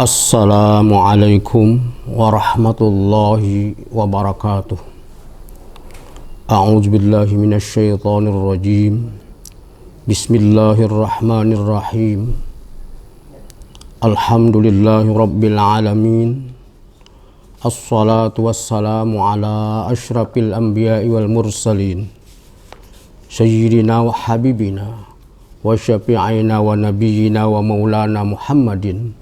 Assalamualaikum warahmatullahi wabarakatuh. A'udzubillahi minasyaitonir rajim. Bismillahirrahmanirrahim. Alhamdulillahi rabbil alamin. Assalatu wassalamu ala asyrafil anbiya'i wal mursalin. Sayyidina wa habibina wa syafi'ina wa nabiyyina wa maulana Muhammadin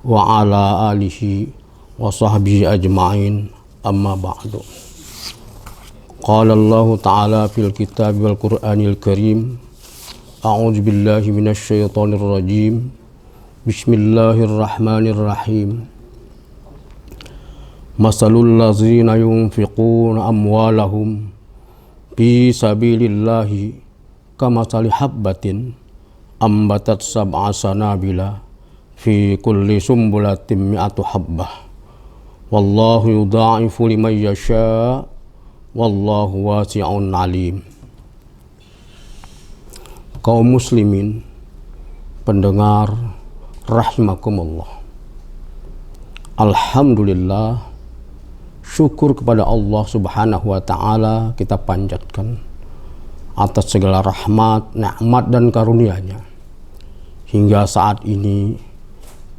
wa ala alihi wa sahbihi ajma'in, amma ba'du. Qala Allah ta'ala fil kitab wal Qur'anil karim. A'udzu billahi minasy syaithanir rajim. Bismillahirrahmanirrahim. Masalul ladzina yunfiquna amwalahum fi sabilillahi kamasali habbatin ambatat sab'a sanabila fi kulli sumbulatin mi'atu habbah wallahu yudha'ifu liman yasha wallahu wasi'un alim. Kaum muslimin pendengar rahimakumullah, alhamdulillah, syukur kepada Allah subhanahu wa ta'ala kita panjatkan atas segala rahmat, nikmat dan karunia-Nya. Hingga saat ini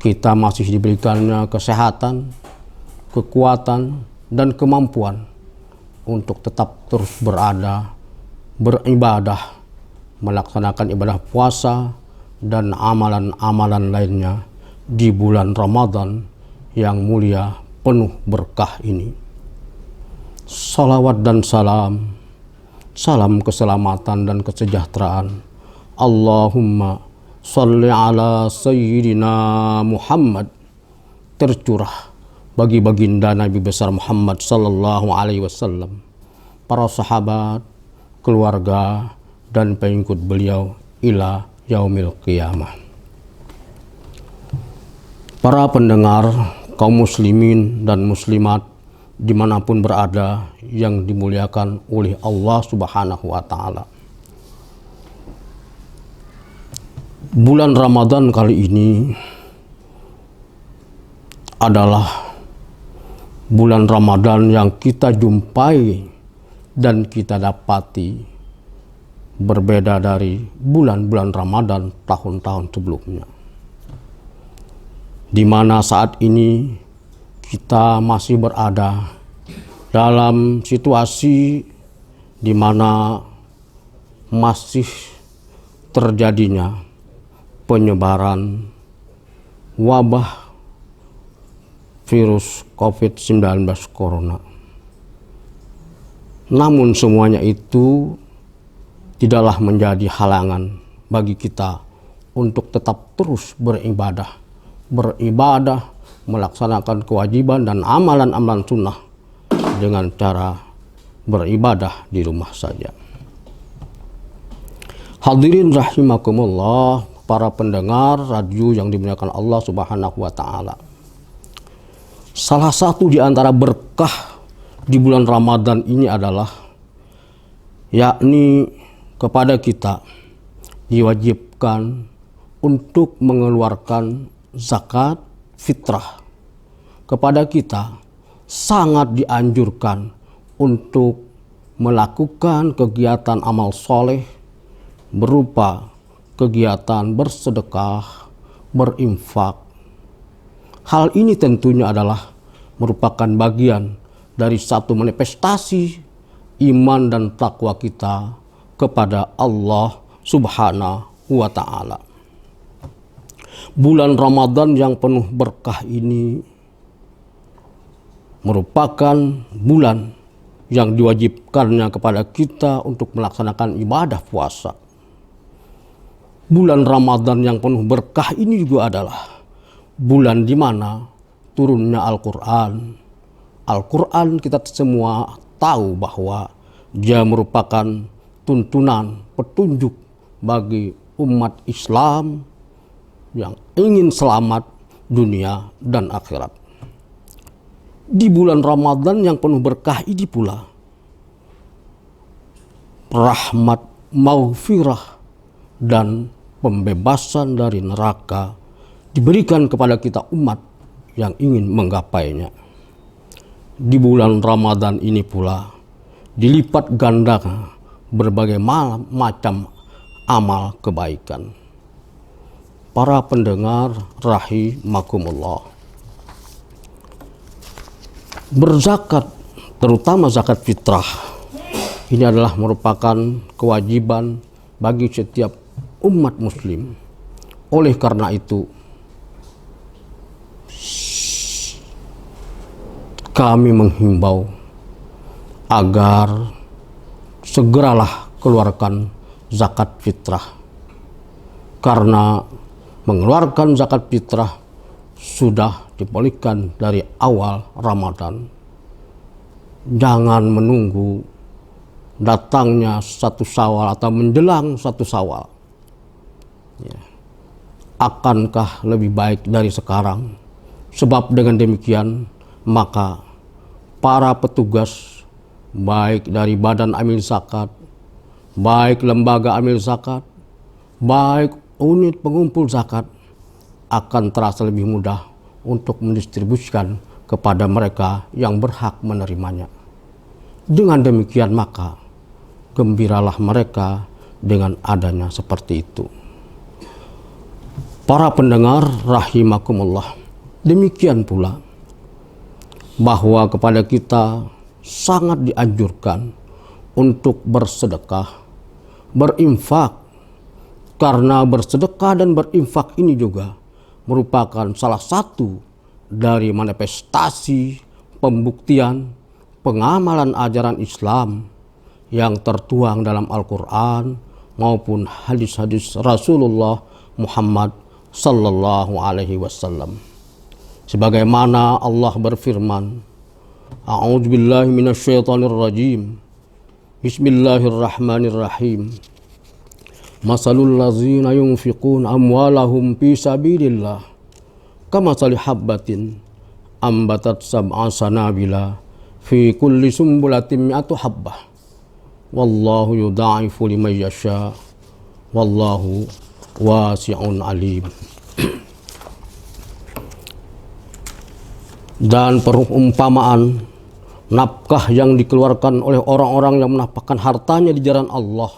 kita masih diberikannya kesehatan, kekuatan, dan kemampuan untuk tetap terus berada, beribadah, melaksanakan ibadah puasa dan amalan-amalan lainnya di bulan Ramadan yang mulia penuh berkah ini. Salawat dan salam keselamatan dan kesejahteraan, Allahumma Salli ala Sayyidina Muhammad, tercurah bagi baginda Nabi besar Muhammad sallallahu alaihi wasallam, para sahabat, keluarga, dan pengikut beliau ila yaumil qiyamah. Para pendengar, kaum muslimin dan muslimat dimanapun berada yang dimuliakan oleh Allah subhanahu wa ta'ala. Bulan Ramadan kali ini adalah bulan Ramadan yang kita jumpai dan kita dapati berbeda dari bulan-bulan Ramadan tahun-tahun sebelumnya, di mana saat ini kita masih berada dalam situasi di mana masih terjadinya penyebaran wabah virus COVID-19 Corona. Namun semuanya itu tidaklah menjadi halangan bagi kita untuk tetap terus beribadah, melaksanakan kewajiban dan amalan-amalan sunnah dengan cara beribadah di rumah saja. Hadirin rahimakumullah, para pendengar radio yang dimuliakan Allah subhanahu wa ta'ala. Salah satu di antara berkah di bulan Ramadan ini adalah yakni kepada kita diwajibkan untuk mengeluarkan zakat fitrah. Kepada kita sangat dianjurkan untuk melakukan kegiatan amal soleh berupa kegiatan bersedekah, berinfak. Hal ini tentunya adalah merupakan bagian dari satu manifestasi iman dan takwa kita kepada Allah subhanahu wa ta'ala. Bulan Ramadan yang penuh berkah ini merupakan bulan yang diwajibkannya kepada kita untuk melaksanakan ibadah puasa. Bulan Ramadan yang penuh berkah ini juga adalah bulan di mana turunnya Al-Quran. Al-Quran kita semua tahu bahwa dia merupakan tuntunan, petunjuk bagi umat Islam yang ingin selamat dunia dan akhirat. Di bulan Ramadan yang penuh berkah ini pula rahmat, maghfirah, dan pembebasan dari neraka diberikan kepada kita umat yang ingin menggapainya. Di bulan Ramadan ini pula dilipat gandakan berbagai macam amal kebaikan. Para pendengar rahimakumullah, berzakat, terutama zakat fitrah, ini adalah merupakan kewajiban bagi setiap umat muslim. Oleh karena itu, kami menghimbau agar segeralah keluarkan zakat fitrah. Karena mengeluarkan zakat fitrah sudah dibolehkan dari awal Ramadan. Jangan menunggu datangnya 1 Syawal atau menjelang 1 Syawal. Ya. Akankah lebih baik dari sekarang? Sebab dengan demikian maka para petugas baik dari badan amil zakat, baik lembaga amil zakat, baik unit pengumpul zakat akan terasa lebih mudah untuk mendistribusikan kepada mereka yang berhak menerimanya. Dengan demikian maka gembiralah mereka dengan adanya seperti itu. Para pendengar rahimakumullah, demikian pula bahwa kepada kita sangat dianjurkan untuk bersedekah, berinfak, karena bersedekah dan berinfak ini juga merupakan salah satu dari manifestasi pembuktian pengamalan ajaran Islam yang tertuang dalam Al-Quran maupun hadis-hadis Rasulullah Muhammad sallallahu alaihi wasallam. Sebagaimana Allah berfirman, A'udzubillahi minasyaitonirrajim. Bismillahirrahmanirrahim. Masalul ladzina yunfiqun amwalahum fi sabilillah kamatsali habbatin ambatat sab'a sanabila fi kulli sumbulatin mi'atu habbah. Wallahu yudha'ifu liman yasha. Wallahu wasi'un alim. Dan perumpamaan nafkah yang dikeluarkan oleh orang-orang yang menafkahkan hartanya di jalan Allah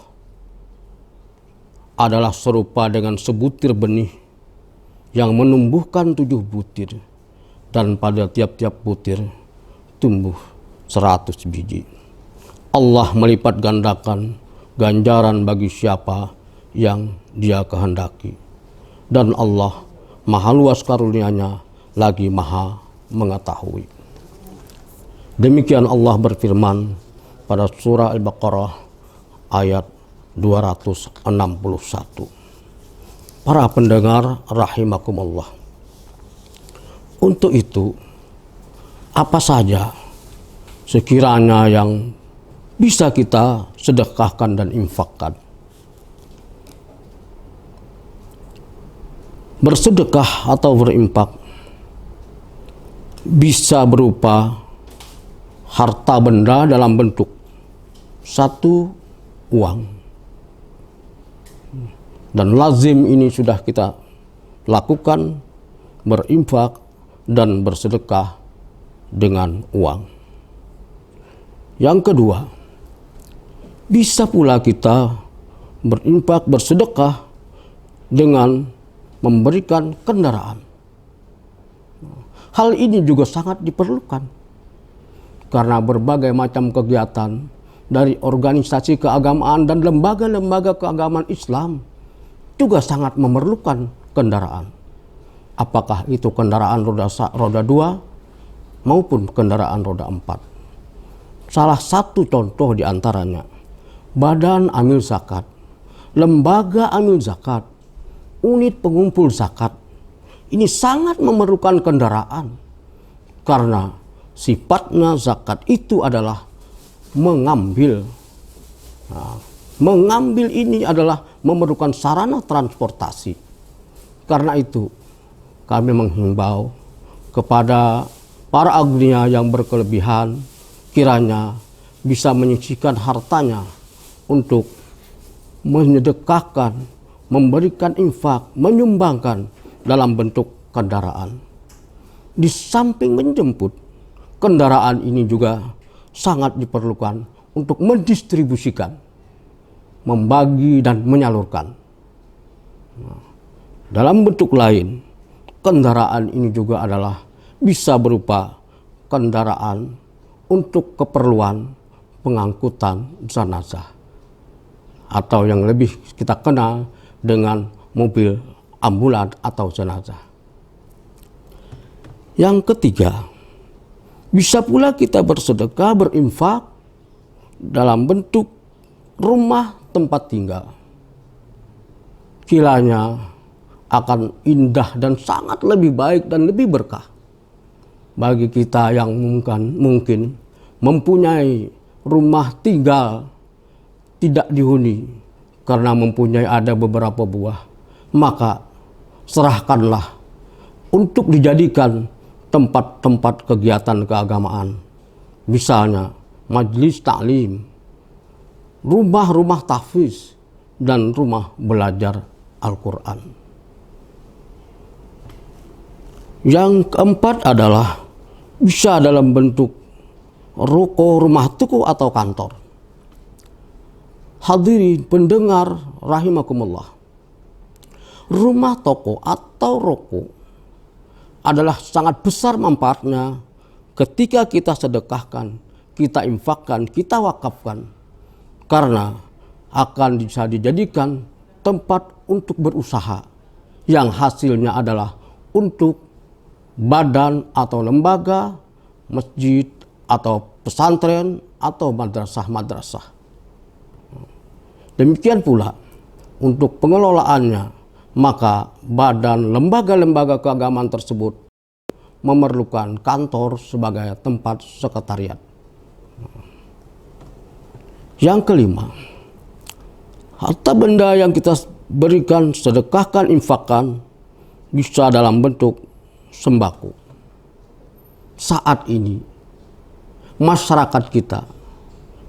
adalah serupa dengan sebutir benih yang menumbuhkan 7 butir, dan pada tiap-tiap butir tumbuh 100 biji. Allah melipat gandakan ganjaran bagi siapa yang Dia kehendaki, dan Allah maha luas karunia-Nya lagi maha mengetahui. Demikian Allah berfirman pada surah Al-Baqarah ayat 261. Para pendengar rahimakumullah, untuk itu apa saja sekiranya yang bisa kita sedekahkan dan infakkan? Bersedekah atau berimpak bisa berupa harta benda dalam bentuk 1, uang. Dan lazim ini sudah kita lakukan, berinfak dan bersedekah dengan uang. Yang kedua, bisa pula kita berinfak, bersedekah dengan memberikan kendaraan. Hal ini juga sangat diperlukan karena berbagai macam kegiatan dari organisasi keagamaan dan lembaga-lembaga keagamaan Islam juga sangat memerlukan kendaraan. Apakah itu kendaraan roda 2 maupun kendaraan roda 4. Salah satu contoh diantaranya Badan Amil Zakat, Lembaga Amil Zakat, Unit Pengumpul Zakat. Ini sangat memerlukan kendaraan karena sifatnya zakat itu adalah mengambil. Nah, mengambil ini adalah memerlukan sarana transportasi. Karena itu kami menghimbau kepada para agnia yang berkelebihan kiranya bisa menyisihkan hartanya untuk menyedekahkan, memberikan infak, menyumbangkan dalam bentuk kendaraan. di samping menjemput, kendaraan ini juga sangat diperlukan untuk mendistribusikan, membagi dan menyalurkan. Dalam bentuk lain, kendaraan ini juga adalah bisa berupa kendaraan untuk keperluan pengangkutan jenazah, atau yang lebih kita kenal dengan mobil ambulan atau jenazah. Yang ketiga, bisa pula kita bersedekah, berinfak dalam bentuk rumah tempat tinggal. Kiranya akan indah dan sangat lebih baik dan lebih berkah bagi kita yang mungkin mempunyai rumah tinggal tidak dihuni karena mempunyai ada beberapa buah, maka serahkanlah untuk dijadikan tempat-tempat kegiatan keagamaan, misalnya majelis taklim, rumah-rumah tahfiz, dan rumah belajar Al-Quran. Yang keempat adalah bisa dalam bentuk ruko, rumah toko, atau kantor. Hadirin pendengar rahimakumullah, rumah toko atau ruko adalah sangat besar manfaatnya ketika kita sedekahkan, kita infakkan, kita wakafkan, karena akan bisa dijadikan tempat untuk berusaha yang hasilnya adalah untuk badan atau lembaga, masjid atau pesantren atau madrasah-madrasah. Demikian pula untuk pengelolaannya, maka badan lembaga-lembaga keagamaan tersebut memerlukan kantor sebagai tempat sekretariat. Yang kelima, harta benda yang kita berikan, sedekahkan, infakkan bisa dalam bentuk sembako. Saat ini masyarakat kita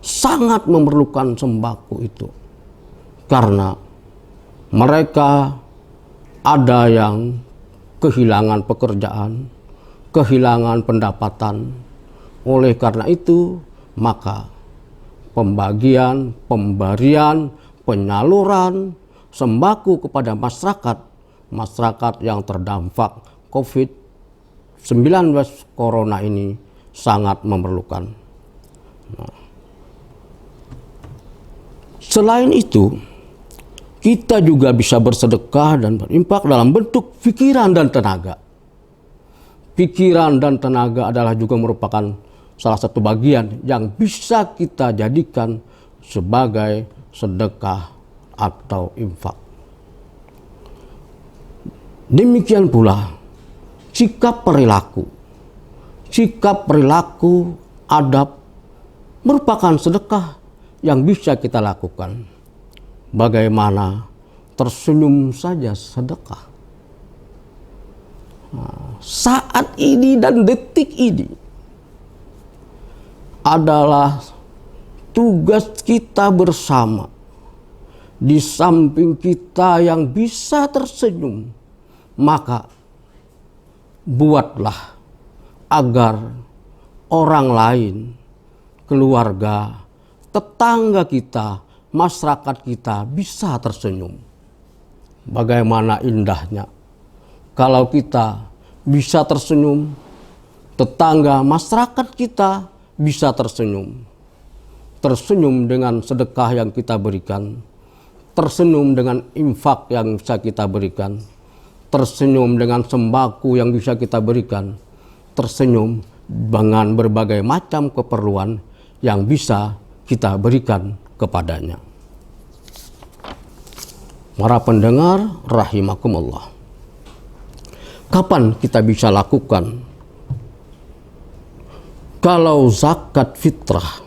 sangat memerlukan sembako itu, karena mereka ada yang kehilangan pekerjaan, kehilangan pendapatan. Oleh karena itu, maka pembagian, pemberian, penyaluran sembako kepada masyarakat yang terdampak COVID-19 Corona ini sangat memerlukan. Selain itu, kita juga bisa bersedekah dan berinfak dalam bentuk pikiran dan tenaga. Pikiran dan tenaga adalah juga merupakan salah satu bagian yang bisa kita jadikan sebagai sedekah atau infak. Demikian pula sikap perilaku. Sikap perilaku, adab merupakan sedekah yang bisa kita lakukan. Bagaimana tersenyum saja sedekah. Saat ini dan detik ini adalah tugas kita bersama. Di samping kita yang bisa tersenyum, maka buatlah agar orang lain, keluarga, tetangga kita, masyarakat kita bisa tersenyum. Bagaimana indahnya kalau kita bisa tersenyum, tetangga, masyarakat kita bisa tersenyum. Tersenyum dengan sedekah yang kita berikan, tersenyum dengan infak yang bisa kita berikan, tersenyum dengan sembako yang bisa kita berikan, tersenyum dengan berbagai macam keperluan yang bisa kita berikan kepadanya. Para pendengar rahimakumullah, kapan kita bisa lakukan? Kalau zakat fitrah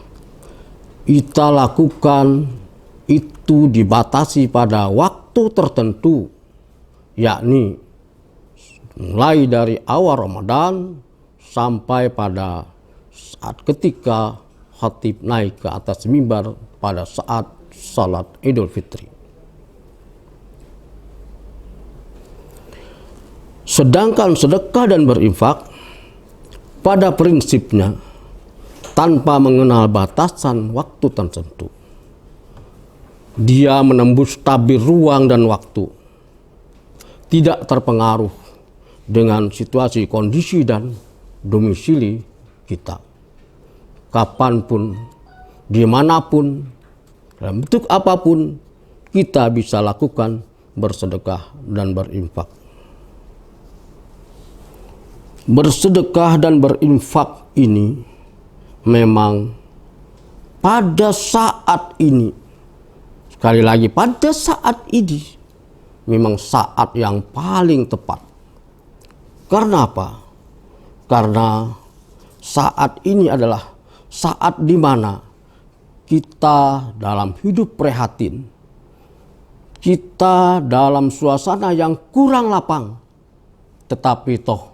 kita lakukan itu dibatasi pada waktu tertentu, yakni mulai dari awal Ramadan sampai pada saat ketika khatib naik ke atas mimbar pada saat salat Idul Fitri. Sedangkan sedekah dan berinfak pada prinsipnya tanpa mengenal batasan waktu tertentu. Dia menembus tabir ruang dan waktu, tidak terpengaruh dengan situasi, kondisi, dan domisili kita. Kapanpun, dimanapun, dalam bentuk apapun, kita bisa lakukan bersedekah dan berinfak. Bersedekah dan berinfak ini memang pada saat ini, sekali lagi pada saat ini, memang saat yang paling tepat. Karena apa? Karena saat ini adalah saat di mana kita dalam hidup prihatin, kita dalam suasana yang kurang lapang, tetapi toh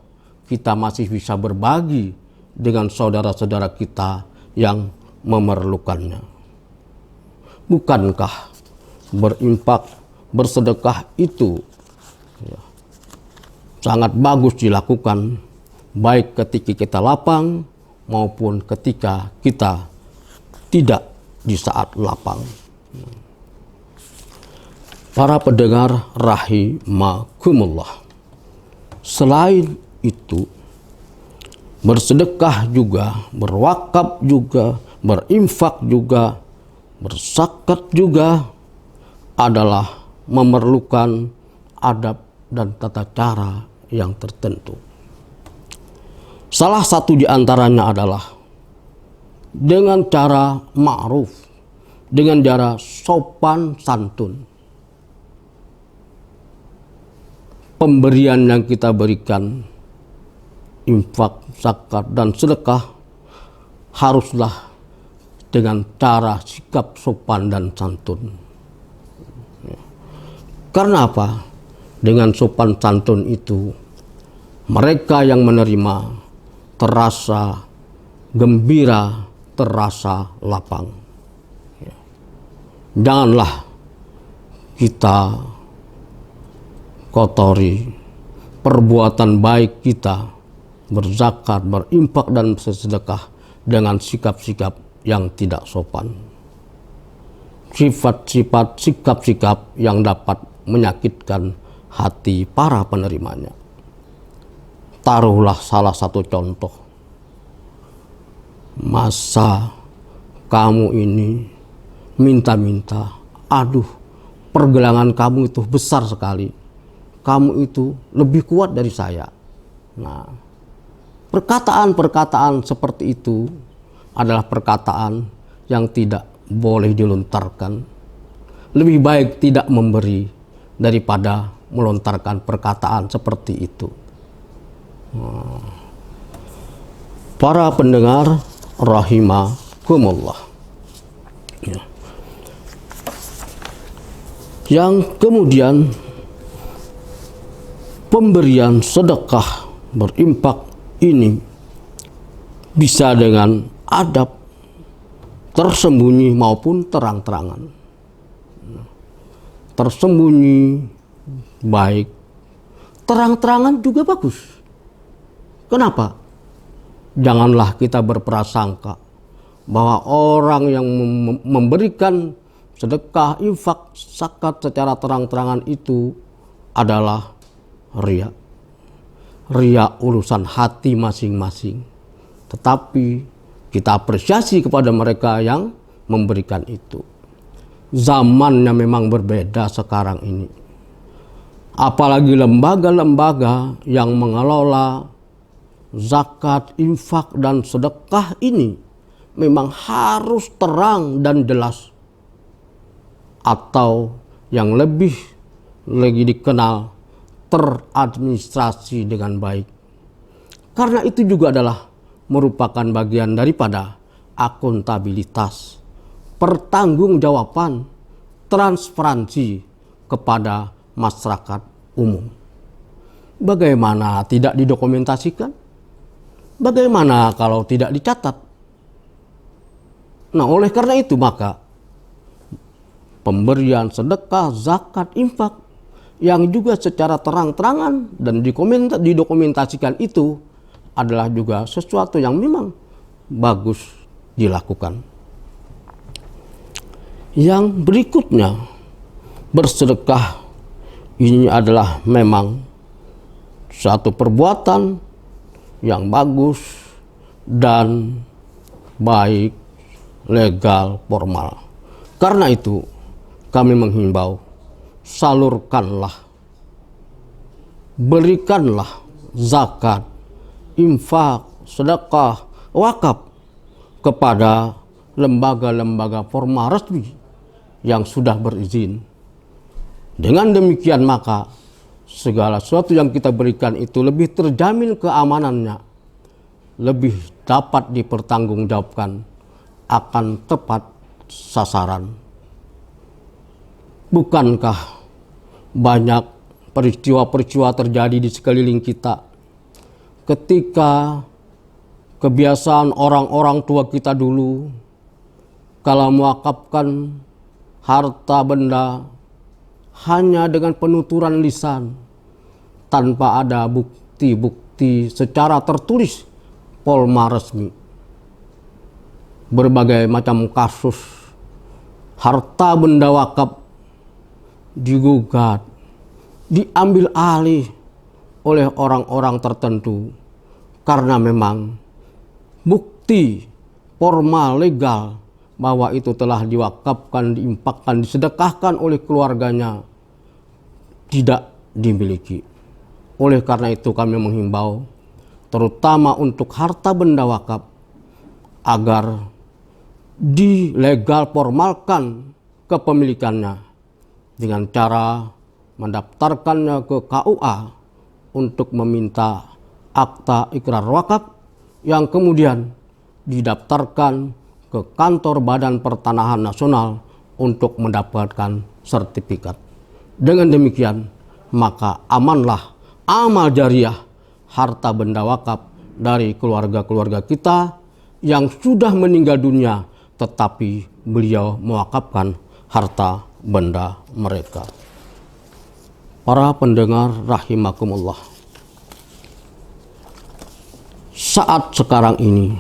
kita masih bisa berbagi dengan saudara-saudara kita yang memerlukannya. Bukankah berinfak, bersedekah itu sangat bagus dilakukan, baik ketika kita lapang maupun ketika kita tidak di saat lapang. Para pendengar rahimakumullah. Selain itu, bersedekah juga, berwakaf juga, berinfak juga, berzakat juga adalah memerlukan adab dan tata cara yang tertentu. Salah satu di antaranya adalah dengan cara ma'ruf, dengan cara sopan santun. Pemberian yang kita berikan, infak, zakat, dan sedekah haruslah dengan cara sikap sopan dan santun. Karena apa? Dengan sopan santun itu, mereka yang menerima terasa gembira, terasa lapang. Janganlah kita kotori perbuatan baik kita, berzakat, berinfak, dan bersedekah dengan sikap-sikap yang tidak sopan. Sifat-sifat, sikap-sikap yang dapat menyakitkan hati para penerimanya. Taruhlah salah satu contoh. Masa kamu ini minta-minta, aduh, pergelangan kamu itu besar sekali, kamu itu lebih kuat dari saya. Nah, perkataan-perkataan seperti itu adalah perkataan yang tidak boleh dilontarkan. Lebih baik tidak memberi daripada melontarkan perkataan seperti itu. Para pendengar rahimakumullah. Yang kemudian pemberian sedekah, berinfak ini bisa dengan adab, tersembunyi maupun terang-terangan. Tersembunyi baik, terang-terangan juga bagus. Kenapa? Janganlah kita berprasangka bahwa orang yang memberikan sedekah, infak, zakat secara terang-terangan itu adalah riya. Riya urusan hati masing-masing. Tetapi kita apresiasi kepada mereka yang memberikan itu. Zamannya memang berbeda sekarang ini. Apalagi lembaga-lembaga yang mengelola zakat, infak, dan sedekah ini memang harus terang dan jelas. Atau yang lebih lagi dikenal, teradministrasi dengan baik. Karena itu juga adalah merupakan bagian daripada akuntabilitas, pertanggungjawaban, transparansi kepada masyarakat umum. Bagaimana tidak didokumentasikan? Bagaimana kalau tidak dicatat? Nah, oleh karena itu maka pemberian sedekah, zakat, infak yang juga secara terang-terangan dan didokumentasikan itu adalah juga sesuatu yang memang bagus dilakukan. Yang berikutnya, bersedekah ini adalah memang satu perbuatan yang bagus dan baik, legal, formal. Karena itu kami menghimbau, salurkanlah, berikanlah zakat, infak, sedekah, wakaf kepada lembaga-lembaga formal resmi yang sudah berizin. Dengan demikian maka segala sesuatu yang kita berikan itu lebih terjamin keamanannya, lebih dapat dipertanggungjawabkan, akan tepat sasaran. Bukankah banyak peristiwa-peristiwa terjadi di sekeliling kita ketika kebiasaan orang-orang tua kita dulu kalau mewakafkan harta benda hanya dengan penuturan lisan tanpa ada bukti-bukti secara tertulis formal resmi. Berbagai macam kasus harta benda wakaf digugat, diambil alih oleh orang-orang tertentu karena memang bukti formal legal bahwa itu telah diwakafkan, diinfakkan, disedekahkan oleh keluarganya tidak dimiliki. Oleh karena itu kami menghimbau terutama untuk harta benda wakaf agar dilegal formalkan kepemilikannya dengan cara mendaftarkannya ke KUA untuk meminta akta ikrar wakaf yang kemudian didaftarkan ke kantor Badan Pertanahan Nasional untuk mendapatkan sertifikat. Dengan demikian maka amanlah amal jariah harta benda wakaf dari keluarga-keluarga kita yang sudah meninggal dunia tetapi beliau mewakafkan harta benda mereka. Para pendengar rahimakumullah, saat sekarang ini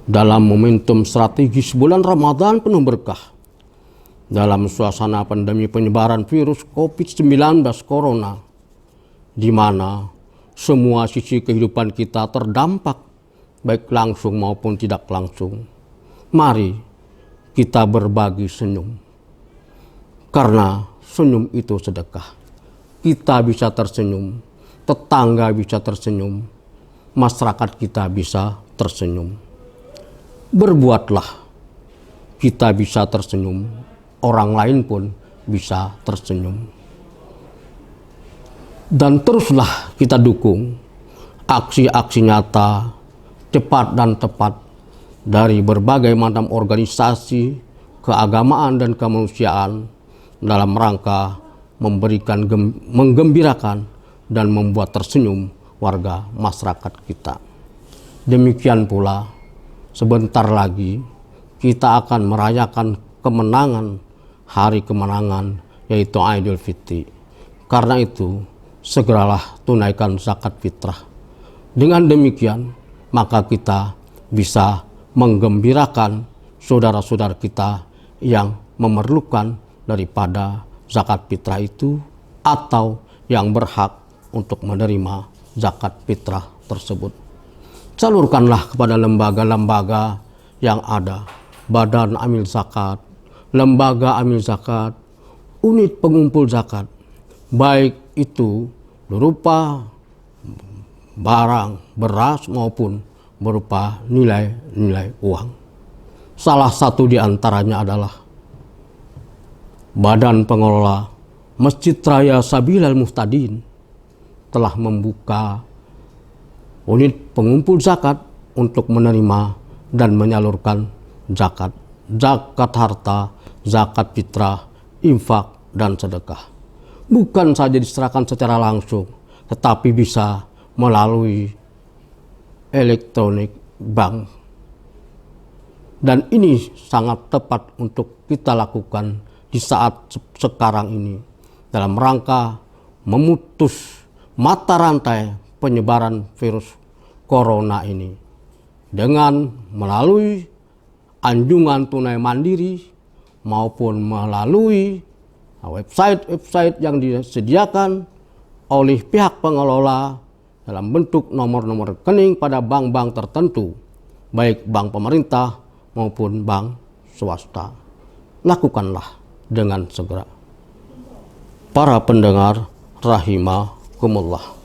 dalam momentum strategis bulan Ramadan penuh berkah, dalam suasana pandemi penyebaran virus COVID-19 Corona, di mana semua sisi kehidupan kita terdampak, baik langsung maupun tidak langsung, mari kita berbagi senyum. Karena senyum itu sedekah. Kita bisa tersenyum, tetangga bisa tersenyum, masyarakat kita bisa tersenyum. Berbuatlah, kita bisa tersenyum, orang lain pun bisa tersenyum. Dan teruslah kita dukung aksi-aksi nyata, cepat dan tepat dari berbagai macam organisasi, keagamaan dan kemanusiaan dalam rangka memberikan, menggembirakan dan membuat tersenyum warga masyarakat kita. Demikian pula sebentar lagi kita akan merayakan kemenangan, hari kemenangan, yaitu Idul Fitri. Karena itu segeralah tunaikan zakat fitrah. Dengan demikian maka kita bisa menggembirakan saudara-saudara kita yang memerlukan daripada zakat fitrah itu atau yang berhak untuk menerima zakat fitrah tersebut. Salurkanlah kepada lembaga-lembaga yang ada, badan amil zakat, lembaga amil zakat, unit pengumpul zakat, baik itu berupa barang, beras maupun berupa nilai-nilai uang. Salah satu di antaranya adalah Badan Pengelola Masjid Raya Sabilal Muhtadin telah membuka unit pengumpul zakat untuk menerima dan menyalurkan zakat, zakat harta, zakat fitrah, infak, dan sedekah. Bukan saja diserahkan secara langsung, tetapi bisa melalui elektronik bank. Dan ini sangat tepat untuk kita lakukan di saat sekarang ini dalam rangka memutus mata rantai penyebaran virus corona ini dengan melalui anjungan tunai mandiri maupun melalui website-website yang disediakan oleh pihak pengelola dalam bentuk nomor-nomor rekening pada bank-bank tertentu, baik bank pemerintah maupun bank swasta. Lakukanlah dengan segera. Para pendengar rahimakumullah.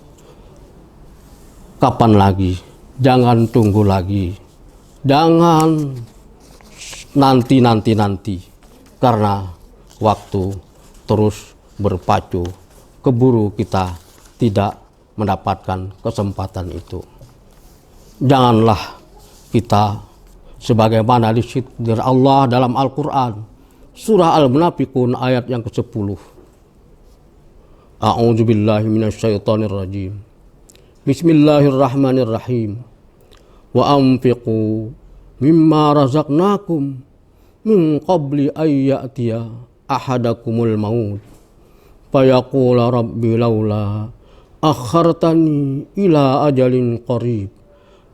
Kapan lagi? Jangan tunggu lagi. Jangan nanti. Karena waktu terus berpacu. Keburu kita tidak mendapatkan kesempatan itu. Janganlah kita sebagaimana disindir Allah dalam Al-Quran. Surah Al-Munafiqun ayat yang ke-10. A'udzubillahi minasyaitonirrajim. Bismillahirrahmanirrahim. Wa anfiqu mimma razaqnakum min qabli ayyatiya ahadakumul maut fayaqula rabbi laula akhartani ila ajalin qarib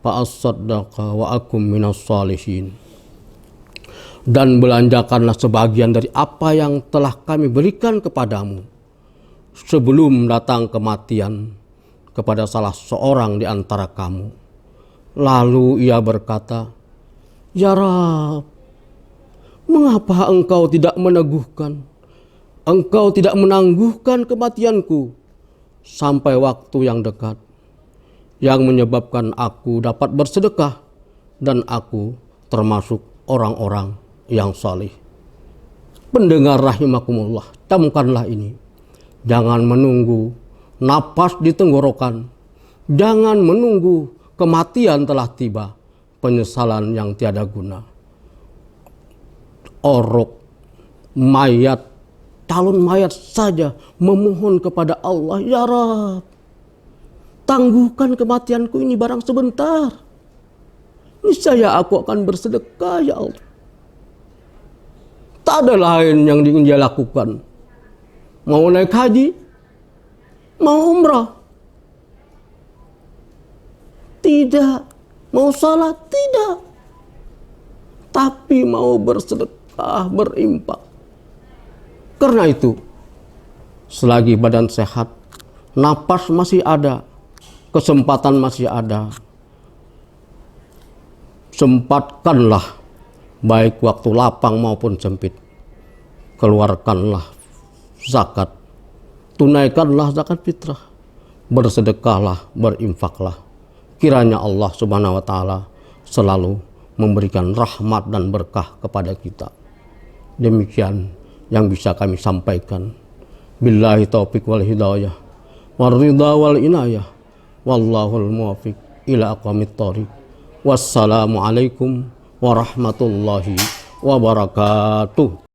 fa asaddaqa wa akum minas salihin. Dan belanjakanlah sebagian dari apa yang telah kami berikan kepadamu sebelum datang kematian kepada salah seorang di antara kamu. Lalu ia berkata, "Ya Rabb, mengapa engkau tidak meneguhkan, engkau tidak menangguhkan kematianku sampai waktu yang dekat, yang menyebabkan aku dapat bersedekah dan aku termasuk orang-orang yang salih." Pendengar rahimakumullah, camkanlah ini. Jangan menunggu napas di tenggorokan. Jangan menunggu kematian telah tiba, penyesalan yang tiada guna. Orok mayat, calon mayat saja memohon kepada Allah, "Ya Rabb, tangguhkan kematianku ini barang sebentar. Niscaya aku akan bersedekah, ya Allah." Tak ada lain yang ingin dia lakukan. Mau naik haji, mau umrah, tidak. Mau salat, tidak. Tapi mau bersedekah, berinfak. Karena itu, selagi badan sehat, napas masih ada, kesempatan masih ada, sempatkanlah, baik waktu lapang maupun sempit. Keluarkanlah zakat, tunaikanlah zakat fitrah, bersedekahlah, berinfaklah. Kiranya Allah Subhanahu wa Ta'ala selalu memberikan rahmat dan berkah kepada kita. Demikian yang bisa kami sampaikan. Billahi taufiq wal hidayah, wal ridha wal inayah, wallahul muwaffiq ila aqwamit thoriq. Wassalamualaikum warahmatullahi wabarakatuh.